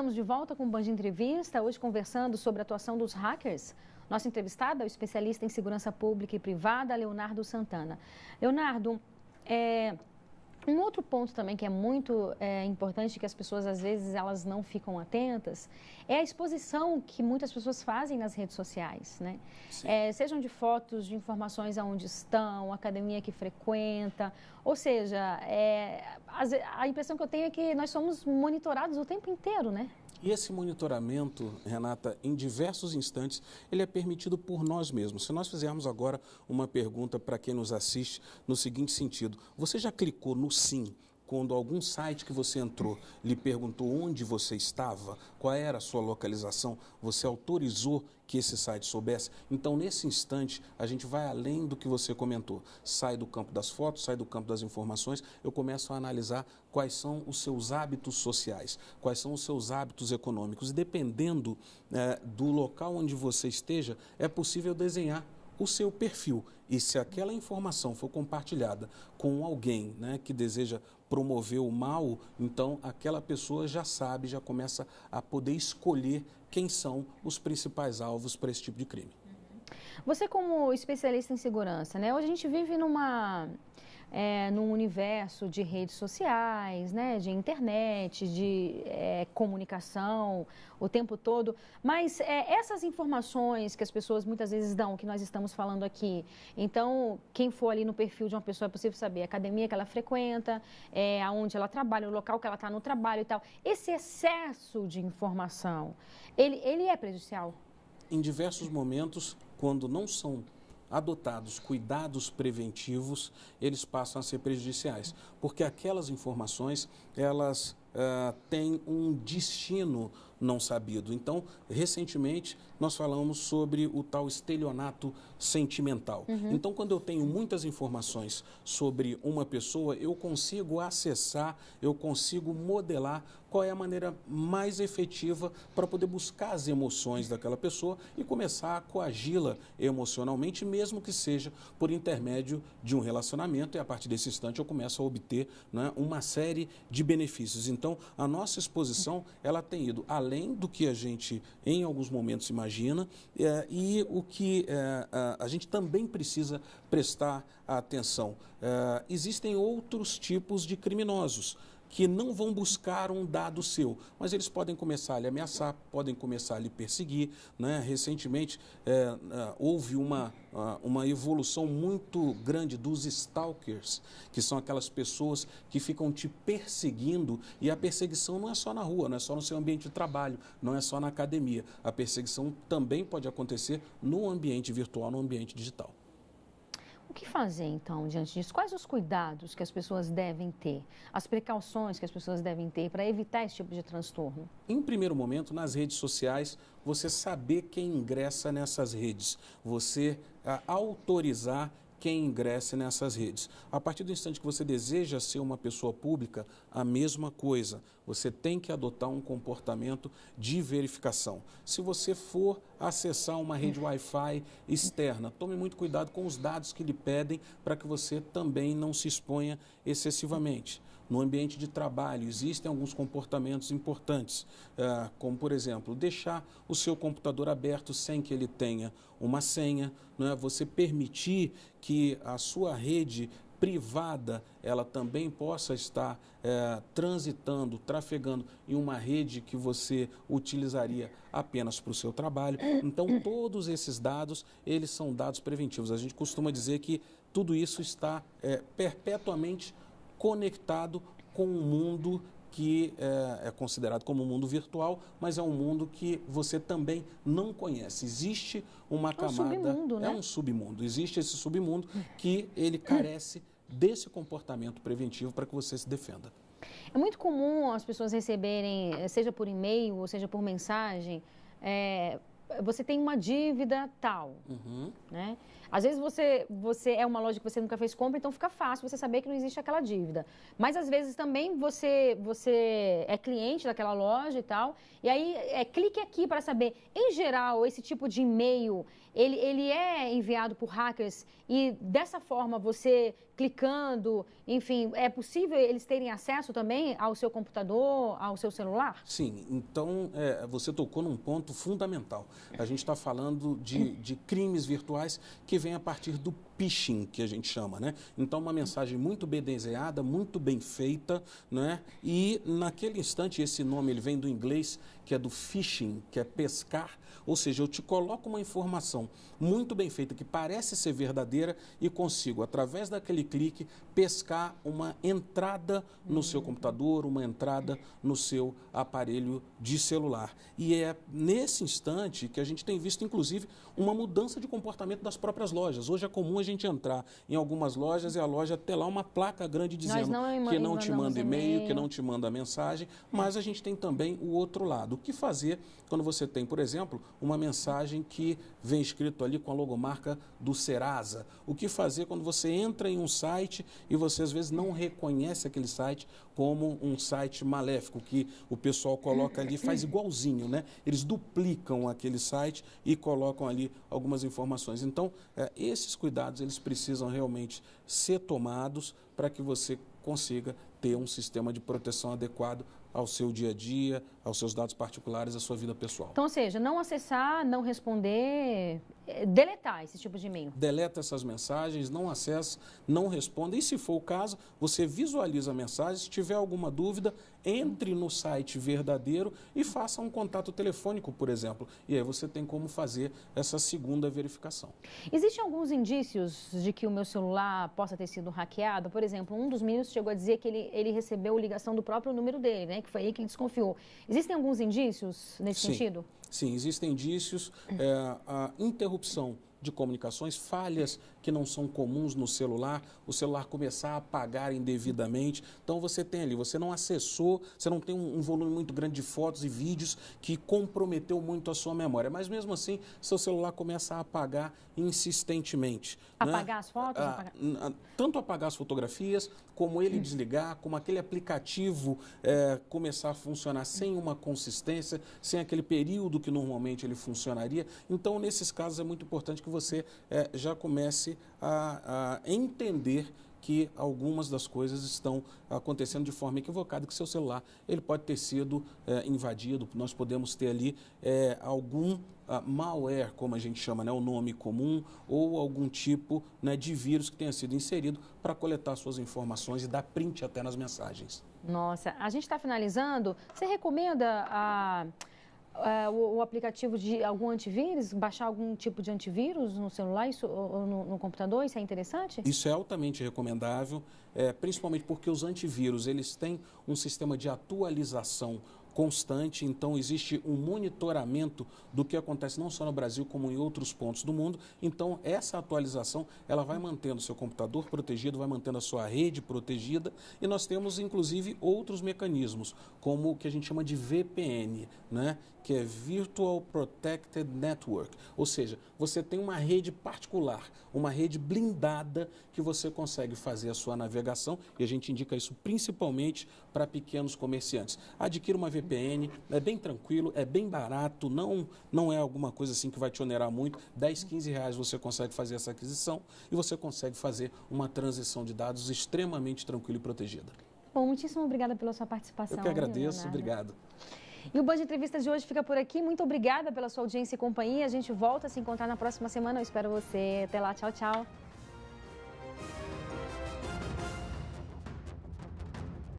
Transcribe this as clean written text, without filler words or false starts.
Estamos de volta com o Band Entrevista, hoje conversando sobre a atuação dos hackers. Nossa entrevistada é o especialista em segurança pública e privada, Leonardo Santana. Leonardo, um outro ponto também que é muito importante, que as pessoas às vezes elas não ficam atentas, é a exposição que muitas pessoas fazem nas redes sociais, né? Sejam de fotos, de informações aonde estão, academia que frequenta, ou seja, a impressão que eu tenho é que nós somos monitorados o tempo inteiro, né? E esse monitoramento, Renata, em diversos instantes, ele é permitido por nós mesmos. Se nós fizermos agora uma pergunta para quem nos assiste no seguinte sentido: você já clicou no sim quando algum site que você entrou lhe perguntou onde você estava, qual era a sua localização, você autorizou que esse site soubesse? Então, nesse instante, a gente vai além do que você comentou. Sai do campo das fotos, sai do campo das informações, eu começo a analisar quais são os seus hábitos sociais, quais são os seus hábitos econômicos. E dependendo do local onde você esteja, é possível desenhar o seu perfil. E se aquela informação for compartilhada com alguém, né, que deseja promover o mal, então aquela pessoa já sabe, já começa a poder escolher quem são os principais alvos para esse tipo de crime. Você, como especialista em segurança, né, hoje a gente vive num universo de redes sociais, né, de internet, de comunicação o tempo todo, mas essas informações que as pessoas muitas vezes dão, que nós estamos falando aqui, então quem for ali no perfil de uma pessoa é possível saber a academia que ela frequenta, aonde ela trabalha, o local que ela está no trabalho e tal. Esse excesso de informação, ele é prejudicial? Em diversos momentos, quando não são adotados cuidados preventivos, eles passam a ser prejudiciais, porque aquelas informações, elas têm um destino não sabido. Então, recentemente, nós falamos sobre o tal estelionato sentimental. Então, quando eu tenho muitas informações sobre uma pessoa, eu consigo acessar, eu consigo modelar qual é a maneira mais efetiva para poder buscar as emoções daquela pessoa e começar a coagi-la emocionalmente, mesmo que seja por intermédio de um relacionamento, e a partir desse instante eu começo a obter, né, uma série de benefícios. Então, a nossa exposição, ela tem ido além do que a gente, em alguns momentos, imagina, e o que a gente também precisa prestar atenção. Existem outros tipos de criminosos que não vão buscar um dado seu, mas eles podem começar a lhe ameaçar, podem começar a lhe perseguir, né? Recentemente, houve uma evolução muito grande dos stalkers, que são aquelas pessoas que ficam te perseguindo, e a perseguição não é só na rua, não é só no seu ambiente de trabalho, não é só na academia. A perseguição também pode acontecer no ambiente virtual, no ambiente digital. O que fazer, então, diante disso? Quais os cuidados que as pessoas devem ter, as precauções que as pessoas devem ter para evitar esse tipo de transtorno? Em primeiro momento, nas redes sociais, você saber quem ingressa nessas redes, você autorizar quem ingresse nessas redes. A partir do instante que você deseja ser uma pessoa pública, a mesma coisa. Você tem que adotar um comportamento de verificação. Se você for acessar uma rede Wi-Fi externa, tome muito cuidado com os dados que lhe pedem para que você também não se exponha excessivamente. No ambiente de trabalho, existem alguns comportamentos importantes, como, por exemplo, deixar o seu computador aberto sem que ele tenha uma senha, não é? Você permitir que a sua rede privada, ela também possa estar transitando, trafegando em uma rede que você utilizaria apenas para o seu trabalho. Então, todos esses dados, eles são dados preventivos. A gente costuma dizer que tudo isso está perpetuamente conectado com um mundo que é considerado como um mundo virtual, mas é um mundo que você também não conhece. Existe uma camada... Um submundo, né? É um submundo. Existe esse submundo que ele carece desse comportamento preventivo para que você se defenda. É muito comum as pessoas receberem, seja por e-mail ou seja por mensagem, você tem uma dívida tal, né? Às vezes você é uma loja que você nunca fez compra, então fica fácil você saber que não existe aquela dívida. Mas às vezes também você é cliente daquela loja e tal, e aí clique aqui para saber. Em geral, esse tipo de e-mail, ele é enviado por hackers e dessa forma você clicando, enfim, é possível eles terem acesso também ao seu computador, ao seu celular? Sim, então você tocou num ponto fundamental. A gente está falando de crimes virtuais que vêm a partir do phishing, que a gente chama, né? Então, uma mensagem muito bem desenhada, muito bem feita, né? E naquele instante, esse nome ele vem do inglês, que é do phishing, que é pescar, ou seja, eu te coloco uma informação muito bem feita, que parece ser verdadeira e consigo, através daquele clique, pescar uma entrada no seu computador, uma entrada no seu aparelho de celular. E é nesse instante que a gente tem visto, inclusive, uma mudança de comportamento das próprias lojas. Hoje é comum a gente entrar em algumas lojas e a loja ter lá uma placa grande dizendo que não te manda e-mail, que não te manda mensagem, mas a gente tem também o outro lado. O que fazer quando você tem, por exemplo, uma mensagem que vem escrito ali com a logomarca do Serasa? O que fazer quando você entra em um site e você às vezes não reconhece aquele site como um site maléfico, que o pessoal coloca ali, faz igualzinho, né? Eles duplicam aquele site e colocam ali algumas informações. Então, esses cuidados, eles precisam realmente ser tomados para que você consiga ter um sistema de proteção adequado ao seu dia a dia, aos seus dados particulares, à sua vida pessoal. Então, ou seja, não acessar, não responder, deletar esse tipo de e-mail. Deleta essas mensagens, não acessa, não responda. E se for o caso, você visualiza a mensagem. Se tiver alguma dúvida, entre no site verdadeiro e faça um contato telefônico, por exemplo. E aí você tem como fazer essa segunda verificação. Existem alguns indícios de que o meu celular possa ter sido hackeado? Por exemplo, um dos meninos chegou a dizer que ele recebeu ligação do próprio número dele, né? Que foi aí que ele desconfiou. Existem alguns indícios nesse sentido? Sim, existem indícios. A interrupção de comunicações, falhas que não são comuns no celular, o celular começar a apagar indevidamente. Então você tem ali, você não acessou, você não tem um volume muito grande de fotos e vídeos que comprometeu muito a sua memória. Mas mesmo assim, seu celular começa a apagar insistentemente. Apagar as fotos? Tanto apagar as fotografias, como ele desligar, como aquele aplicativo começar a funcionar sem uma consistência, sem aquele período que normalmente ele funcionaria. Então, nesses casos, é muito importante que você já comece a entender que algumas das coisas estão acontecendo de forma equivocada, que seu celular ele pode ter sido invadido. Nós podemos ter ali algum malware, como a gente chama, né, o nome comum, ou algum tipo, né, de vírus que tenha sido inserido para coletar suas informações e dar print até nas mensagens. Nossa, a gente está finalizando. Você recomenda o aplicativo de algum antivírus, baixar algum tipo de antivírus no celular ou no computador? Isso é interessante? Isso é altamente recomendável, principalmente porque os antivírus eles têm um sistema de atualização constante, então existe um monitoramento do que acontece não só no Brasil como em outros pontos do mundo. Então essa atualização ela vai mantendo o seu computador protegido, vai mantendo a sua rede protegida, e nós temos inclusive outros mecanismos, como o que a gente chama de VPN, né? Que é Virtual Protected Network, ou seja, você tem uma rede particular, uma rede blindada que você consegue fazer a sua navegação, e a gente indica isso principalmente para pequenos comerciantes. Adquira uma VPN, é bem tranquilo, é bem barato, não é alguma coisa assim que vai te onerar muito. 10, 15 reais você consegue fazer essa aquisição e você consegue fazer uma transição de dados extremamente tranquila e protegida. Bom, muitíssimo obrigada pela sua participação. Eu que agradeço, obrigado. E o Band Entrevistas de hoje fica por aqui. Muito obrigada pela sua audiência e companhia. A gente volta a se encontrar na próxima semana. Eu espero você. Até lá. Tchau, tchau.